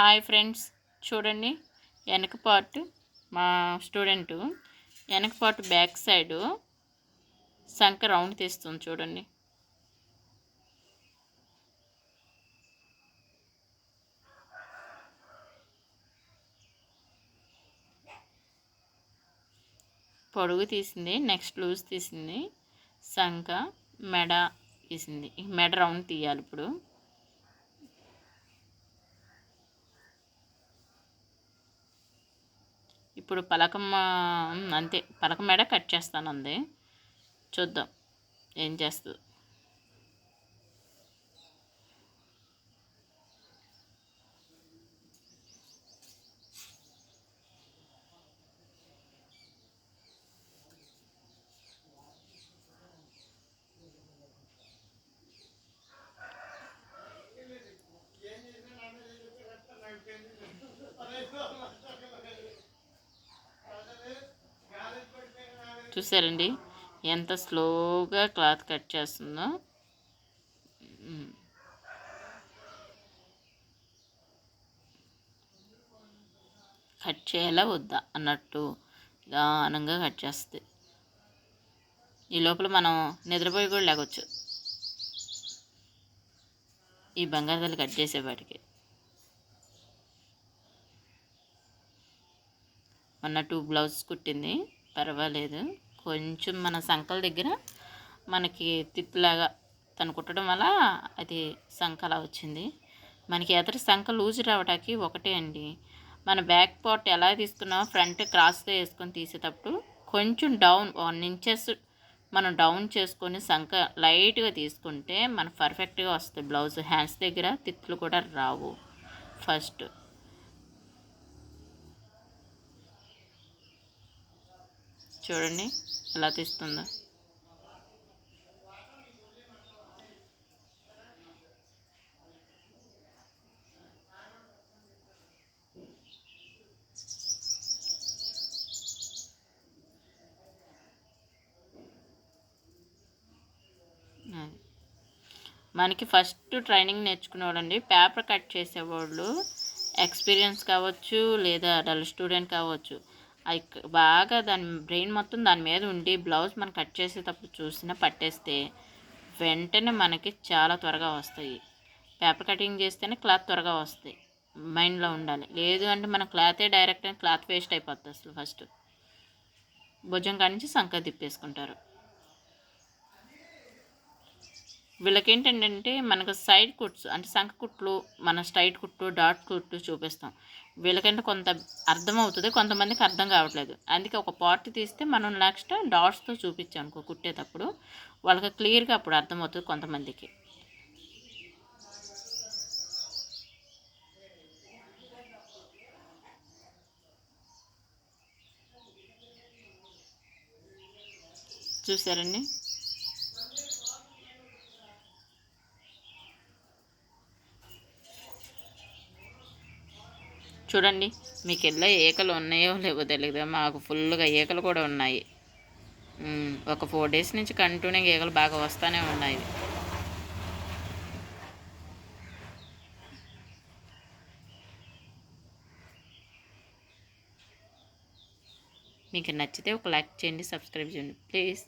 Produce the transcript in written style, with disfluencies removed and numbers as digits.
Hi friends, చూడండి వెనక part మా స్టూడెంట్ వెనక పార్ట్ బ్యాక్ సైడ్ సంక రౌండ్ తీస్తుంది చూడండి. పొడుగు తీసింది, నెక్స్ట్ లూజ్ తీసింది, సంక మెడ తీసింది. మెడ రౌండ్ తీయాలి ఇప్పుడు. ఇప్పుడు పలకం అంతే, పలక మెడ కట్ చేస్తాను అంది. చూద్దాం ఏం చేస్తుంది. చూసారండి ఎంత స్లోగా క్లాత్ కట్ చేస్తుందో. కట్ చేయాలా వద్దా అన్నట్టు నిదానంగా కట్ చేస్తుంది. ఈ లోపల మనం నిద్రపోయి కూడా లేకొచ్చు ఈ బంగారు కట్ చేసేవాటికి. మొన్న 2 బ్లౌజ్ కుట్టింది, పర్వాలేదు. కొంచెం మన సంకల దగ్గర మనకి తిప్పులాగా తను కుట్టడం వల్ల అది సంక అలా వచ్చింది. మనకి ఎదటి సంక లూజ్ రావడానికి ఒకటే అండి, మన బ్యాక్ పార్ట్ ఎలా తీసుకున్నామో ఫ్రంట్ క్రాస్గా వేసుకొని తీసేటప్పుడు కొంచెం డౌన్ 1 ఇంచెస్ మనం డౌన్ చేసుకొని సంక లైట్గా తీసుకుంటే మన పర్ఫెక్ట్గా వస్తుంది బ్లౌజ్. హ్యాండ్స్ దగ్గర తిత్తులు కూడా రావు. ఫస్ట్ చూడండి ఎలా తీస్తుందో. మనకి ఫస్ట్ ట్రైనింగ్ నేర్చుకునేవాళ్ళండి, పేపర్ కట్ చేసేవాళ్ళు ఎక్స్పీరియన్స్ కావచ్చు లేదా డల్ స్టూడెంట్ కావచ్చు, అది బాగా దాని బ్రెయిన్ మొత్తం దాని మీద ఉండి బ్లౌజ్ మనం కట్ చేసేటప్పుడు చూసినా పట్టేస్తే వెంటనే మనకి చాలా త్వరగా వస్తాయి. పేపర్ కటింగ్ చేస్తేనే క్లాత్ త్వరగా వస్తాయి, మైండ్లో ఉండాలి. లేదు అంటే మన క్లాతే డైరెక్ట్ క్లాత్ వేస్ట్ అయిపోతుంది. అసలు ఫస్ట్ భుజం కాడి నుంచి సంక తిప్పేసుకుంటారు. వీళ్ళకి ఏంటంటే మనకు సైడ్ కుట్స్ అంటే సంక కుట్లు, మన స్ట్రైట్ కుట్టు, డాట్ కుట్టు చూపిస్తాం. వీళ్ళకంటే కొంత అర్థమవుతుంది, కొంతమందికి అర్థం కావట్లేదు. అందుకే ఒక పార్ట్ తీస్తే మనం నెక్స్ట్ డాట్స్తో చూపించాం అనుకో కుట్టేటప్పుడు వాళ్ళకి క్లియర్గా అప్పుడు అర్థమవుతుంది కొంతమందికి. చూసారండి చూడండి, మీకు ఎలా ఏకలు ఉన్నాయో లేవో తెలియదు, మాకు ఫుల్గా ఏకలు కూడా ఉన్నాయి. ఒక 4 డేస్ నుంచి కంటిన్యూగా ఏకలు బాగా వస్తూనే ఉన్నాయి. మీకు నచ్చితే ఒక లైక్ చేయండి, సబ్స్క్రైబ్ చేయండి ప్లీజ్.